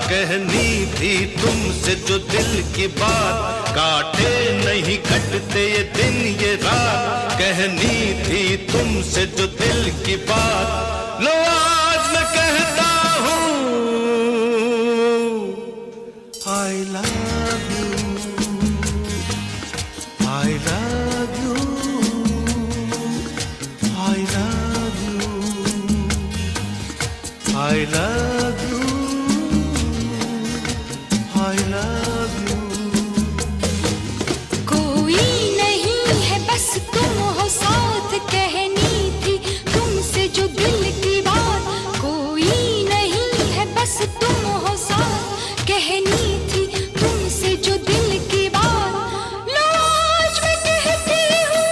कहनी थी तुमसे जो दिल की बात, काटे नहीं कटते ये दिन ये रात। कहनी थी तुमसे जो दिल की बात, लो आज मैं कहता हूँ I love you, I love you, I love you, I love you, I love you। कोई नहीं है बस तुम हो साथ, कहनी थी तुमसे जो दिल की बात। कोई नहीं है बस तुम हो साथ, कहनी थी तुमसे जो दिल की बात। लो आज मैं कहती हूँ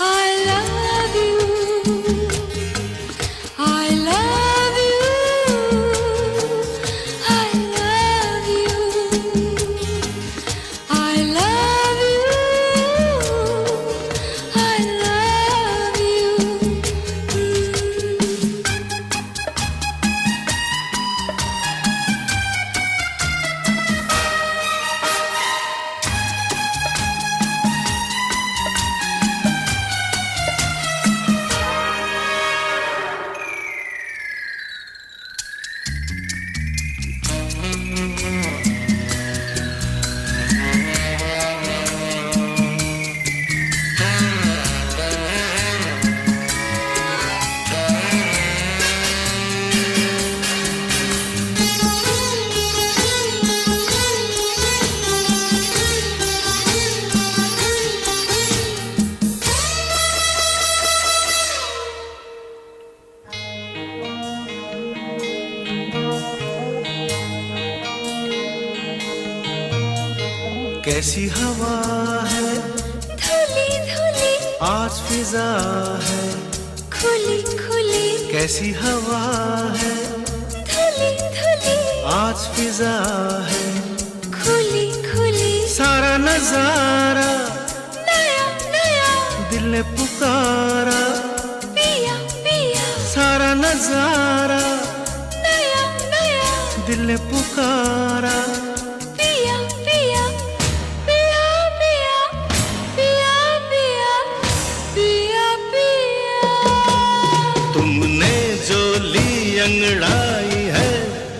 I love you, I love you, I love you, I love you, I love you। कैसी हवा है धुली धुली आज फिजा है, खुली खुली, कैसी हवा है धुली धुली, आज फिजा है। खुली खुली, सारा नजारा नया नया, दिल ने पुकारा, पिया पिया, सारा नजारा नया नया, दिल ने पुकारा। पिया पिया, पिया पिया, पिया पिया, पिया पिया। तुमने जो ली अंगड़ाई है,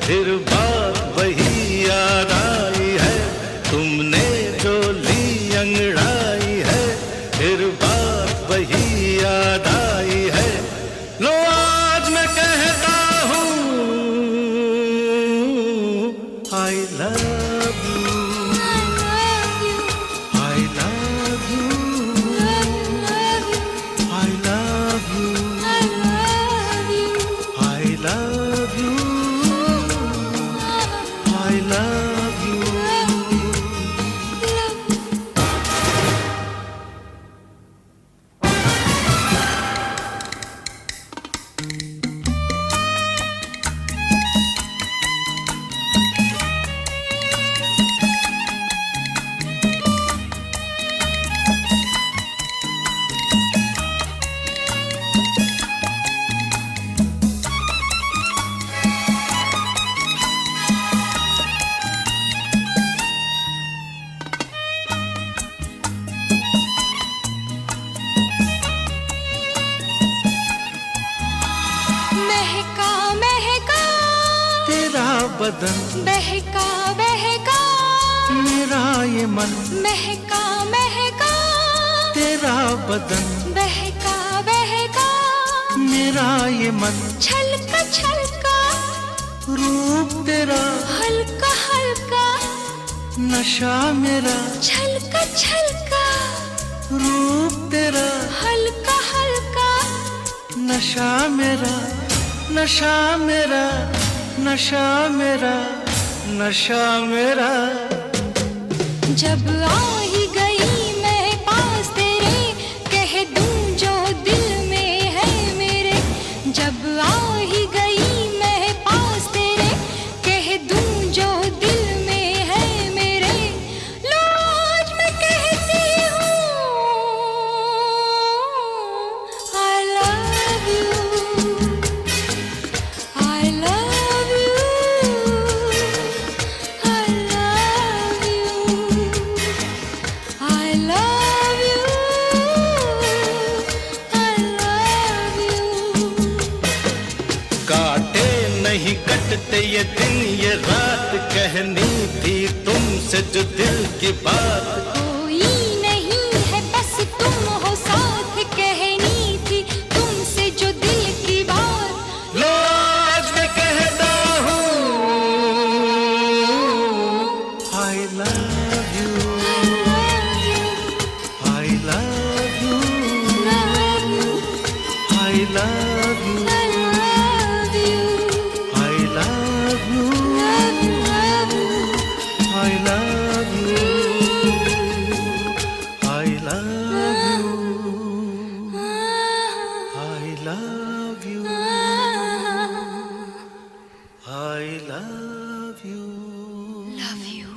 फिर बात वही याद आई है। तुमने जो ली अंगड़ाई है, फिर बात वही याद आई है। लो आज मैं कहता हूँ I love you, I love you, I love you, I love you, I love you, I love you, I love you। महका महका तेरा बदन बहका बहका, मेरा ये मन, महका महका तेरा बदन बहका बहका, मेरा ये मन। छलका छलका, रूप तेरा हल्का हल्का, नशा मेरा, छलका छलका, रूप तेरा हल्का हल्का, नशा मेरा, नशा मेरा, नशा मेरा, नशा मेरा। जब आ ही गई मैं पास तेरे, कह दूं जो दिल में है मेरे। जब आ ही गई मैं पास तेरे, कह दूं जो दिल में है मेरे। लो आज मैं कहती हूँ I love you, I love नहीं कटते ये दिन ये रात, कहनी थी तुमसे जो दिल की बात। कोई नहीं है बस तुम हो साथ, कहनी थी तुमसे जो दिल की बात। लो आज मैं कहता हूँ I love you, I love you, I love you, I love you, I love you, I love you, I love you, I love you. Love you.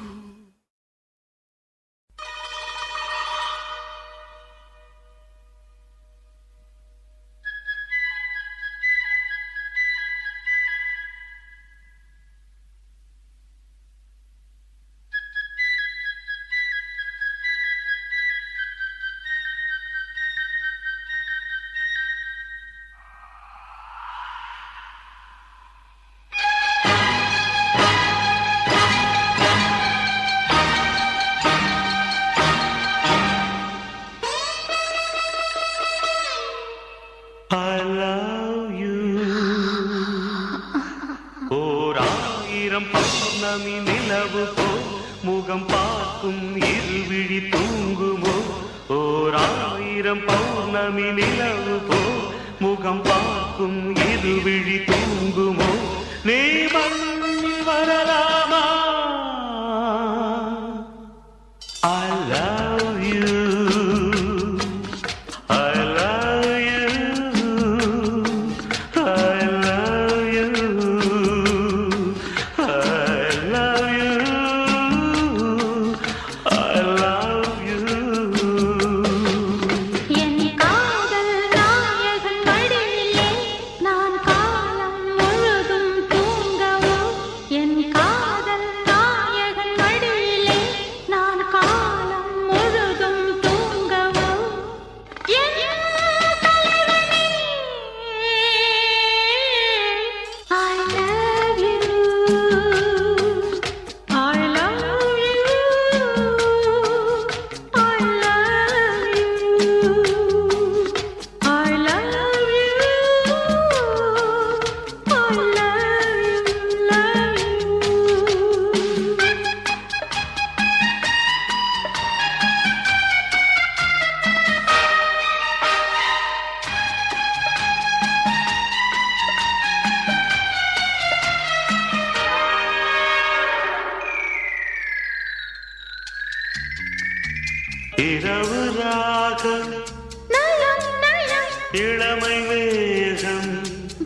I love you. ஓராயிரம் பௌர்ணமி நிலவு போ முகம் பார்க்கும் இருவிழி தூங்குமோ. ஓராயிரம் பௌர்ணமி நிலவு போ முகம் பார்க்கும் இருவிழி தூங்குமோ. நீ மண்ணில் வரலாமா? I love you. I love you. I love you. I love you. I love you. என் காதல் நாயகன் வடிவிலே நான் காலம் முழுதும் தூங்கவோ. என் காதல் நாயகன் வடிவிலே நான் காலம் முழுதும் தூங்கவோ. என் தலைவனே I love you. I love you. I love you. I love you. இரவு ராகம் நலம் நலம் இளமை வேகம்.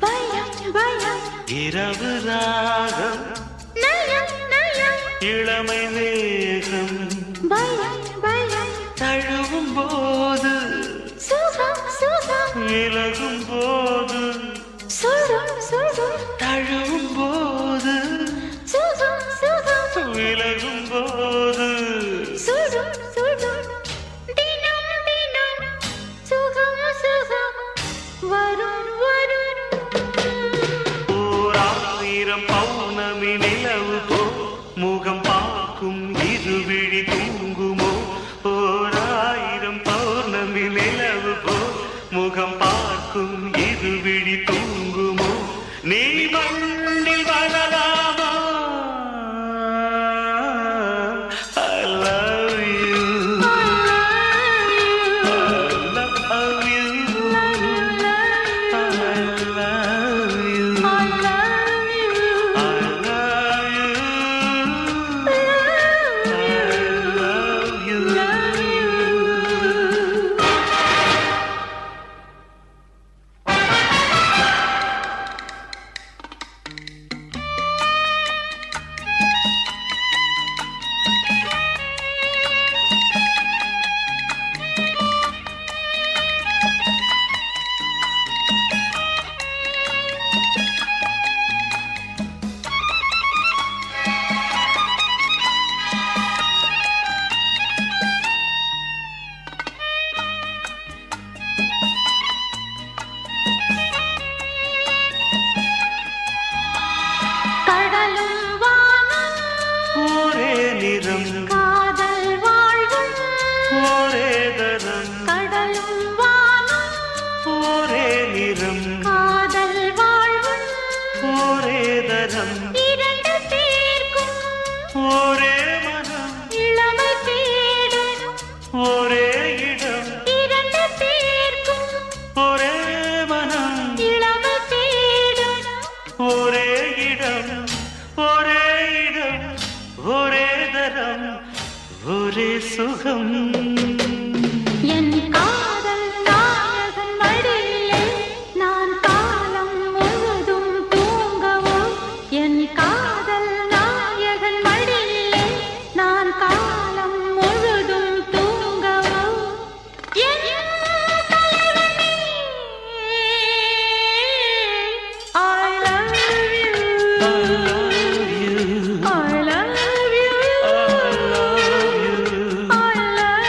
பயம் பயம் இரவு ராகம் நலம் நலம் இளமை வேகம். பயம் பயம் தழுவும் போது சுகம் சுகம் விலகும் போது, சுடும் சுடும் தழுவும் போது சுகம் சுகம் விலகும் போது. சுடும் சுடும் தினம் தினம் சுகம் சுகம் வரும் வரும். ஓராயிரம் பௌர்ணமி நிலவு போ முகம் பார்க்கும் இருவிழி தூங்குமோ. ஓராயிரம் பௌர்ணமி நிலவு போ முகம் பார்க்கும் இருவிழி தூங்குமோ. நீ மண்ணில் வரலாமா? I love you. I love you. I love you. I love you. தரம் இரண்டு பேர்க்கும் ஒரே மனம் இளமை தேடணும் ஒரே இடம் இரண்டு பேர்க்கும் ஒரே மனம் இளமை தேடணும் ஒரே இடம் ஒரே இடம் ஒரே தரம் ஒரே சுகம் என் காதல் நாயகன் மடியிலே நான் காலம் முழுதும் தூங்கவோ என் காதல் நாயகன் மடியிலே நான் காலம் முழுதும் தூங்கவோ என் தலைவனே I love you I love you I love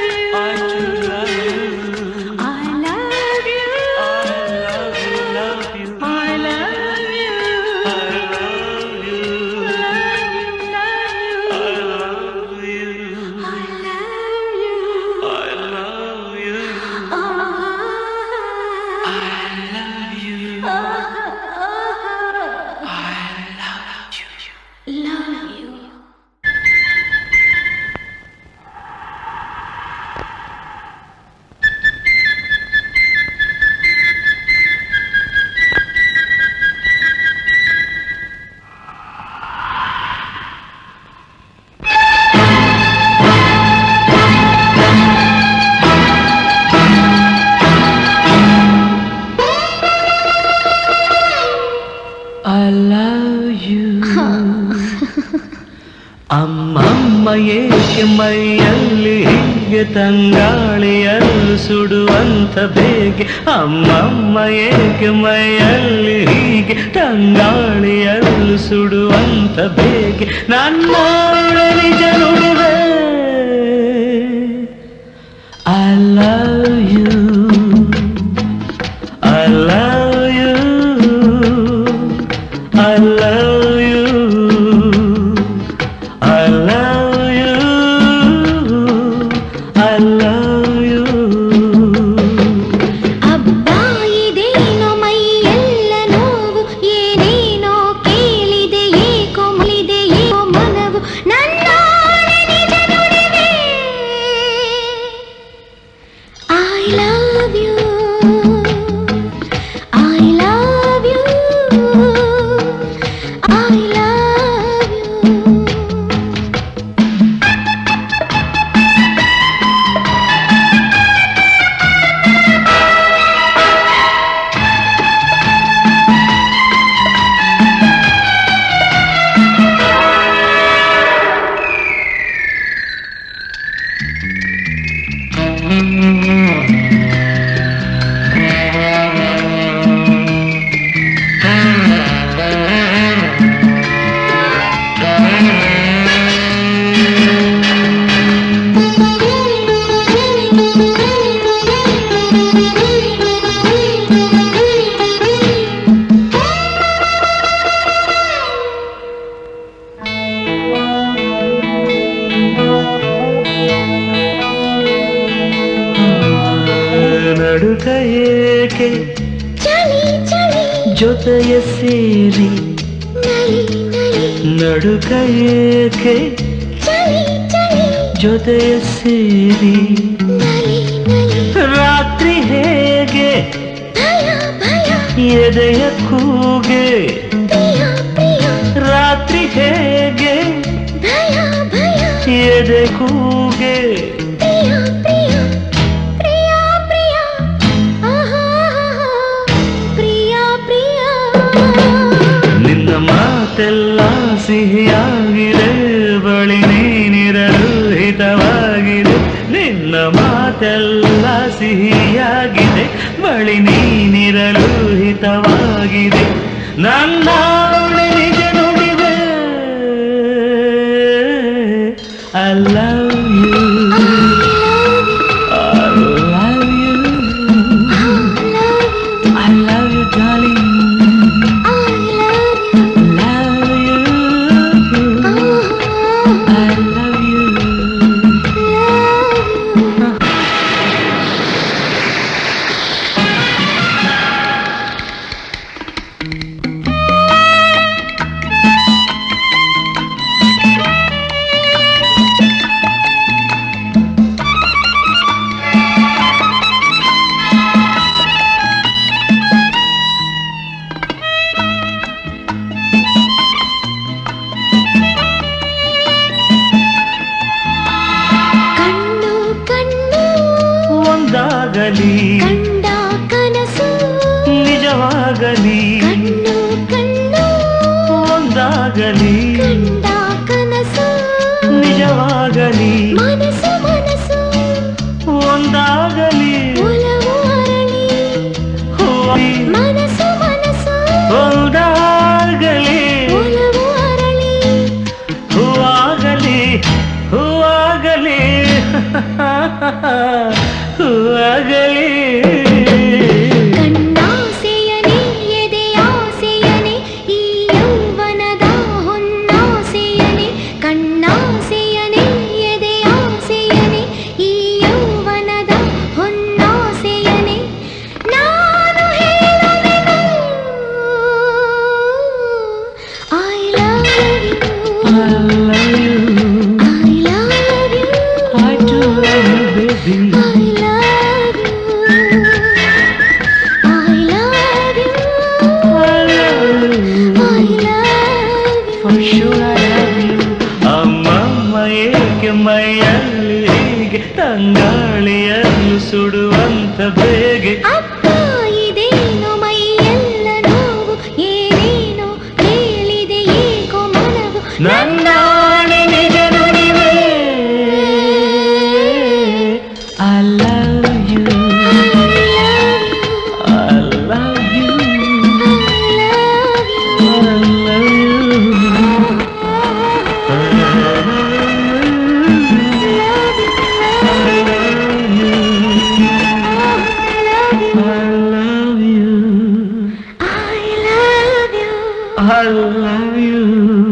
you I do love you I love you love you I love you I love you love you I love you I love you I love you ah, I love you love you I love you ಅಮ್ಮಮ್ಮ ಏಕೆ ಮೈಯಲ್ಲಿ ಹೀಗೆ ತಂಗಾಳಿಯಲ್ಲಿ ಸುಡುವಂತ ಬೇಗೆ ಅಮ್ಮಮ್ಮ ಏಕೆ ಮೈಯಲ್ಲಿ ಹೀಗೆ ತಂಗಾಳಿಯಲ್ಲಿ ಸುಡುವಂತ ಬೇಗೆ ನನ್ನ ನಿಜ ನುಡಿವೆ I love you I love you I love you I love you I love you ಅಬ್ಬಾ ಇದೇನೋ ಮೈಯೆಲ್ಲ ನೋವು ಏನೇನೋ ಕೇಳಿದೆ ಏಕೋ ಮುಳಿದೆ ಏಕೋ ಮನವು ನನ್ನ ನಿಜ ನುಡಿವೆ I love you I love you I love you ನಡುಕ ಏಕೆ ಚಳಿ ಚಳಿ ಜೊತೆಯ ಸೇರಿ ನಲಿ ನಲಿ ನಡುಕ ಏಕೆ ಚಳಿ ಚಳಿ ಜೊತೆಯ ಸೇರಿ ನಲಿ ನಲಿ ರಾತ್ರಿ ಹೇಗೆ ಭಯ ಭಯ ಎದೆಯ ಕೂಗೆ ಪ್ರಿಯ ಪ್ರಿಯ ರಾತ್ರಿ ಹೇಗೆ ಭಯ ಭಯ ಎದೆ ಕೂಗೆ ಪ್ರಿಯ ಪ್ರಿಯ ಪ್ರಿಯ ಪ್ರಿಯ ಆಹಾ ಪ್ರಿಯ ಪ್ರಿಯ ನಿನ್ನ ಮಾತೆಲ್ಲ ಸಿಹಿಯಾಗಿದೆ ಬಳಿ ನೀನಿರಲು ಹಿತವಾಗಿದೆ ನಿನ್ನ ಮಾತೆಲ್ಲ ಸಿಹಿಯಾಗಿದೆ ಬಳಿ ನೀನಿರಲು ಹಿತವಾಗಿದೆ ನನ್ನ ನಿಜ ನುಡಿವೆ I love you I love you I love you darling love you I love you ಒಂದಾಗಲಿ ಕಂಡ ಕನಸು ನಿಜವಾಗಲಿ ಕಣ್ಣು ಕಣ್ಣು ಒಂದಾಗಲಿ ಕಂಡ ಕನಸು ನಿಜವಾಗಲಿ ಮನಸ್ಸು ಮನಸ್ಸು ಒಂದಾಗಲಿ ಒಲವು ಅರಳಿ ಹೂವಿ ಮನಸ್ಸು ಮನಸ್ಸು ಒಂದಾಗಲಿ ಒಲವು ಅರಳಿ ಹೂವಾಗಲಿ ಹೂವಾಗಲಿ ಹೂವಾಗಲಿ ಕಣ್ಣಾಸೆಯನೇ ಎದೆಯಾಸೆಯನೇ ಈ ಯೌವನದ ಹೊನ್ನಾಸೆಯನೇ ಕಣ್ಣಾಸೆಯನೇ ಎದೆಯಾಸೆಯನೇ ಈ ಯೌವನದ ಹೊನ್ನಾಸೆಯನೇ ನಾನು ಹೇಳುವೆನು I love you I love you I love you I do love you baby I love you I love you I love you I love you For sure I love you ಅಮ್ಮಮ್ಮ ಏಕೆ ಮೈಯಲ್ಲಿ ಹೀಗೆ ತಂಗಾಳಿಯನ್ನು ಸುಡುವಂತ ಬೇಗೆ ಅಪ್ಪ ಇದೇನು ಮೈಯೆಲ್ಲ ನೋವು ಏನೇನೋ ಹೇಳಿದೆ ಏಕೋ ಮನವು ನನ್ನಾಣೆ ನಿಜ ನುಡಿವೆ I love you I love you I love you I love you I love you I love you